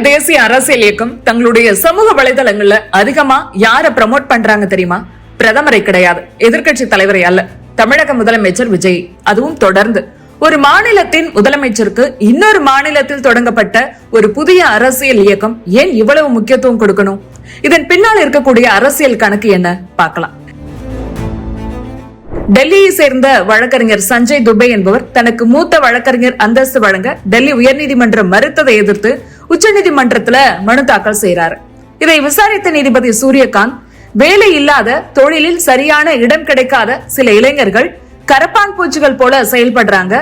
தேசிய அரசியல் இயக்கம் தங்களுடைய சமூக வலைதளங்கள்ல அதிகமா யார ப்ரமோட் பண்றாங்க தெரியுமா? பிரதமரை கிடையாது, எதிர்க்கட்சி தலைவரை அல்ல, தமிழக முதலமைச்சர் விஜய். அதுவும் தொடர்ந்து ஒரு மாநிலத்தின் முதலமைச்சருக்கு இன்னொரு மாநிலத்தில் தொடங்கப்பட்ட ஒரு புதிய அரசியல் இயக்கம் ஏன் இவ்வளவு முக்கியத்துவம் கொடுக்கணும்? இதன் பின்னால் இருக்கக்கூடிய அரசியல் கணக்கு என்ன பார்க்கலாம். டெல்லியை சேர்ந்த வழக்கறிஞர் சஞ்சய் துபே என்பவர் தனக்கு மூத்த வழக்கறிஞர் அந்தஸ்து வழங்க டெல்லி உயர்நீதிமன்றம் மறுத்ததை எதிர்த்து உச்சநீதிமன்றத்துல மனு தாக்கல் செய்யறாரு. இதை விசாரித்த நீதிபதி சூரியகாந்த், வேலை இல்லாத, தொழிலில் சரியான இடம் கிடைக்காத சில இளைஞர்கள் கரப்பான் பூச்சிகள் போல செயல்படுறாங்க.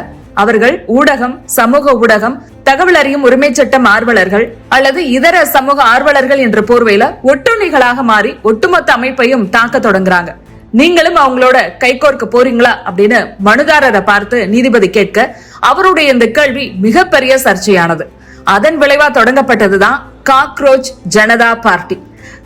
அவர்கள் ஊடகம், சமூக ஊடகம், தகவல் அறியும் உரிமை சட்டம் ஆர்வலர்கள் அல்லது இதர சமூக ஆர்வலர்கள் என்ற போர்வையில ஒட்டுண்ணிகளாக மாறி ஒட்டுமொத்த அமைப்பையும் தாக்க தொடங்குறாங்க. நீங்களும் அவங்களோட கைகோர்க்க போறீங்களா அப்படின்னு மனுதாரரை பார்த்து நீதிபதி கேட்க, அவருடைய இந்த கேள்வி மிகப்பெரிய சர்ச்சையானது. அதன் விளைவா தொடங்கப்பட்டதுதான் காக்ரோச் ஜனதா பார்ட்டி.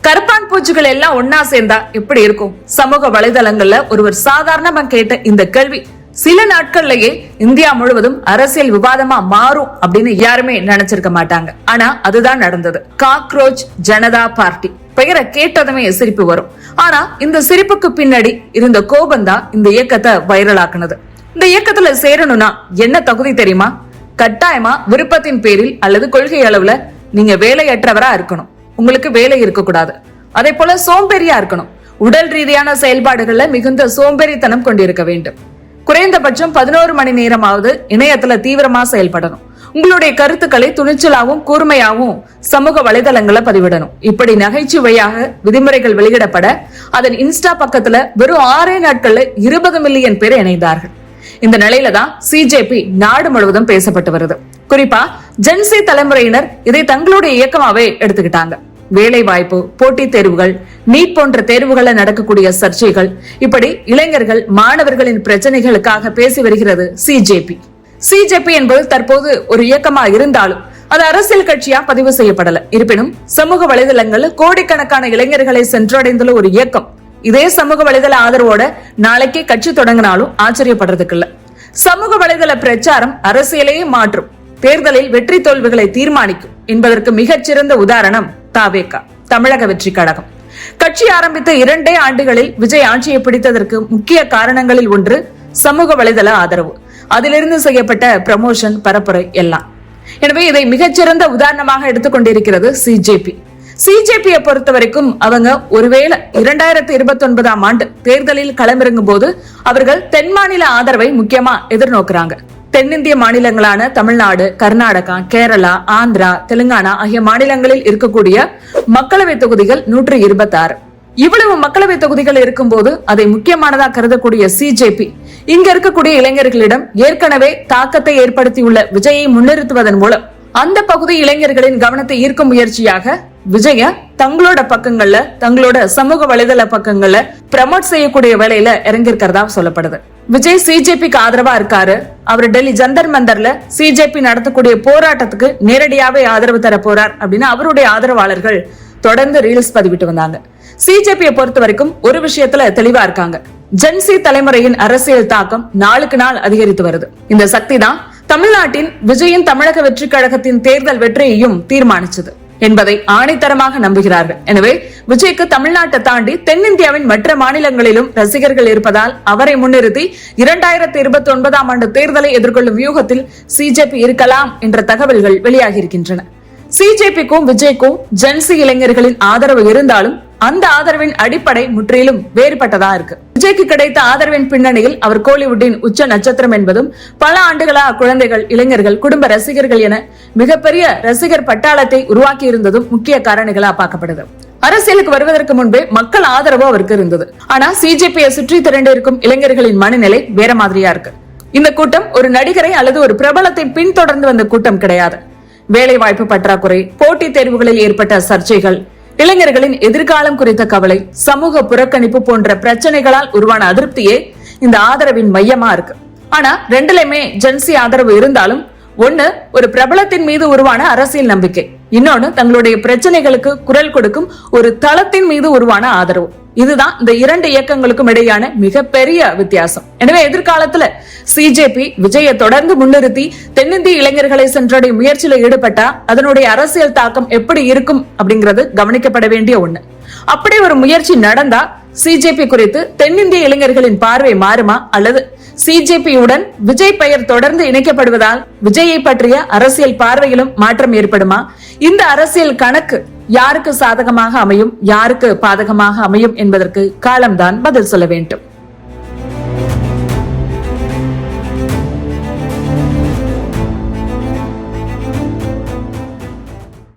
கருப்பான் பூச்சிகள் எல்லாம் ஒன்னா சேர்ந்தா எப்படி இருக்கும்? சமூக வலைதளங்கள்ல ஒருவர் சாதாரணமா கேட்ட இந்த கேள்வி சில நாட்கள்லயே இந்தியா முழுவதும் அரசியல் விவாதமா மாறும் அப்படின்னு யாருமே நினைச்சிருக்க மாட்டாங்க. ஆனா அதுதான் நடந்தது. காக்ரோச் ஜனதா பார்ட்டி பெயரை கேட்டதுமே சிரிப்பு வரும். ஆனா இந்த சிரிப்புக்கு பின்னாடி இருந்த கோபம் தான் இந்த இயக்கத்தை வைரல் ஆக்குனது. இந்த இயக்கத்துல சேரணும்னா என்ன தகுதி தெரியுமா? கட்டாயமா விருப்பத்தின் பேரில் அல்லது கொள்கை அளவுல நீங்க வேலையற்றவரா இருக்கணும். உங்களுக்கு வேலை இருக்கக்கூடாது. அதே போல சோம்பேறியா இருக்கணும். உடல் ரீதியான செயல்பாடுகள்ல மிகுந்த சோம்பேறித்தனம் கொண்டிருக்க வேண்டும். குறைந்தபட்சம் 11 மணி நேரமாவது இணையத்துல தீவிரமா செயல்படணும். உங்களுடைய கருத்துக்களை துணிச்சலாவும் கூர்மையாவும் சமூக வலைதளங்களை பதிவிடணும். இப்படி நகைச்சுவையாக விதிமுறைகள் வெளியிடப்பட அதன் இன்ஸ்டா பக்கத்துல வெறும் 6 நாட்கள்ல 20 மில்லியன் பேர் இணைந்தார்கள். இந்த நிலையில தான் சிஜேபி நாடு முழுவதும் பேசப்பட்டு வருது. குறிப்பா ஜென்சி தலைமுறையினர் இதை தங்களுடைய இயக்கமாவே எடுத்துக்கிட்டாங்க. வேலை வாய்ப்பு, போட்டித் தேர்வுகள், நீட் போன்ற தேர்வுகளை நடக்கக்கூடிய சர்ச்சைகள், இப்படி இளைஞர்கள், மாணவர்களின் பிரச்சனைகளுக்காக பேசி வருகிறது சிஜேபி. சிஜேபி என்பது தற்போது ஒரு இயக்கமா இருந்தாலும் அது அரசியல் கட்சியா பதிவு செய்யப்படல. இருப்பினும் சமூக வலைதளங்கள்ல கோடிக்கணக்கான இளைஞர்களை சென்றடைந்துள்ள ஒரு இயக்கம். இதே சமூக வலைதள ஆதரவோட நாளைக்கே கட்சி தொடங்கினாலும் ஆச்சரியப்படுறதுக்கு இல்ல. சமூக வலைதள பிரச்சாரம் அரசியலையே மாற்றும், தேர்தலில் வெற்றி தோல்விகளை தீர்மானிக்கும் என்பதற்கு மிகச்சிறந்த உதாரணம் தாவேகா, தமிழக வெற்றி கழகம். கட்சி ஆரம்பித்த 2 ஆண்டுகளில் விஜய் ஆட்சியை பிடித்ததற்கு முக்கிய காரணங்களில் ஒன்று சமூக வலைதள ஆதரவு, அதிலிருந்து செய்யப்பட்ட ப்ரமோஷன், பரப்புரை எல்லாம். எனவே இதை மிகச்சிறந்த உதாரணமாக எடுத்துக்கொண்டிருக்கிறது சிஜேபி. சிஜேபியை பொறுத்த வரைக்கும் அவங்க ஒருவேளை 2029ஆம் ஆண்டு தேர்தலில் களமிறங்கும் போது அவர்கள் தென் மாநில ஆதரவை முக்கியமா எதிர்நோக்குறாங்க. தென்னிந்திய மாநிலங்களான தமிழ்நாடு, கர்நாடகா, கேரளா, ஆந்திரா, தெலுங்கானா ஆகிய மாநிலங்களில் இருக்கக்கூடிய மக்களவை தொகுதிகள் 126. இவ்வளவு மக்களவை தொகுதிகள் இருக்கும் போது அதை முக்கியமானதா கருதக்கூடிய சிஜேபி இங்க இருக்கக்கூடிய இளைஞர்களிடம் ஏற்கனவே தாக்கத்தை ஏற்படுத்தியுள்ள விஜயை முன்னிறுத்துவதன் மூலம் அந்த பகுதி இளைஞர்களின் கவனத்தை ஈர்க்கும் முயற்சியாக விஜய தங்களோட பக்கங்கள்ல, தங்களோட சமூக வலைதள பக்கங்கள்ல ப்ரமோட் செய்யக்கூடிய வேலையில இறங்கிருக்கிறதா சொல்லப்படுது. விஜய் சிஜேபிக்கு ஆதரவா இருக்காரு. அவர் டெல்லி ஜந்தர் மந்தர்ல சிஜேபி நடத்தக்கூடிய போராட்டத்துக்கு நேரடியாவே ஆதரவு தர போறார் அப்படின்னு அவருடைய ஆதரவாளர்கள் தொடர்ந்து ரீல்ஸ் பதிவிட்டு வந்தாங்க. சிஜேபியை பொறுத்த வரைக்கும் ஒரு விஷயத்துல தெளிவா இருக்காங்க. ஜென்சி தலைமுறையின் அரசியல் தாக்கம் நாளுக்கு நாள் அதிகரித்து வருது. இந்த சக்தி தான் தமிழ்நாட்டின் விஜயின் தமிழக வெற்றி கழகத்தின் தேர்தல் வெற்றியையும் தீர்மானிச்சது என்பதை ஆணைத்தரமாக நம்புகிறார்கள். எனவே விஜய்க்கு தமிழ்நாட்டை தாண்டி தென்னிந்தியாவின் மற்ற மாநிலங்களிலும் ரசிகர்கள் இருப்பதால் அவரை முன்னிறுத்தி 2029ஆம் ஆண்டு தேர்தலை எதிர்கொள்ளும் வியூகத்தில் சிஜேபி இருக்கலாம் என்ற தகவல்கள் வெளியாகி இருக்கின்றன. சிஜேபிக்கும் விஜய்க்கும் ஜென்சி இளைஞர்களின் ஆதரவு இருந்தாலும் அந்த ஆதரவின் அடிப்படை முற்றிலும் வேறுபட்டதா இருக்கு. விஜய்க்கு கிடைத்த ஆதரவின் பின்னணியில் அவர் கோலிவுட்டின் உச்ச நட்சத்திரம் என்பதும் பல ஆண்டுகளா குழந்தைகள், இளைஞர்கள், குடும்ப ரசிகர்கள் என மிகப்பெரிய ரசிகர் பட்டாளத்தை உருவாக்கி இருந்ததும் முக்கிய காரணிகளா பார்க்கப்படுது. அரசியலுக்கு வருவதற்கு முன்பே மக்கள் ஆதரவு அவருக்கு இருந்தது. ஆனா சிஜேபியை சுற்றி திரண்டு இருக்கும் இளைஞர்களின் மனநிலை வேற மாதிரியா இருக்கு. இந்த கூட்டம் ஒரு நடிகரை அல்லது ஒரு பிரபலத்தை பின்தொடர்ந்து வந்த கூட்டம் கிடையாது. வேலை வாய்ப்பு பற்றாக்குறை, போட்டித் தேர்வுகளில் ஏற்பட்ட சர்ச்சைகள், இளைஞர்களின் எதிர்காலம் குறித்த கவலை, சமூக புறக்கணிப்பு போன்ற பிரச்சனைகளால் உருவான அதிருப்தியே இந்த ஆதரவின் மையமா இருக்கு. ஆனா ரெண்டுலயுமே ஜென்சி ஆதரவு இருந்தாலும் ஒண்ணு ஒரு பிரபலத்தின் மீது உருவான அரசியல் நம்பிக்கை, இன்னொன்னு தங்களுடைய பிரச்சனைகளுக்கு குரல் கொடுக்கும் ஒரு தளத்தின் மீது உருவான ஆதரவு. இதுதான் இந்த இரண்டு இயக்கங்களுக்கும் இடையான மிகப்பெரிய வித்தியாசம். எனவே எதிர்காலத்துல சிஜேபி விஜயை தொடர்ந்து முன்னிறுத்தி தென்னிந்திய இளைஞர்களை சென்றடைய முயற்சியில ஈடுபட்டா அதனுடைய அரசியல் தாக்கம் எப்படி இருக்கும் அப்படிங்கிறது கவனிக்கப்பட வேண்டிய ஒண்ணு. அப்படி ஒரு முயற்சி நடந்தா சிஜேபி குறித்து தென்னிந்திய இளைஞர்களின் பார்வை மாறுமா, அல்லது சிஜேபியுடன் விஜய் பெயர் தொடர்ந்து இணைக்கப்படுவதால் விஜயை பற்றிய அரசியல் பார்வையிலும் மாற்றம் ஏற்படுமா? இந்த அரசியல் கணக்கு யாருக்கு சாதகமாக அமையும், யாருக்கு பாதகமாக அமையும் என்பதற்கு காலம்தான் பதில் சொல்ல வேண்டும்.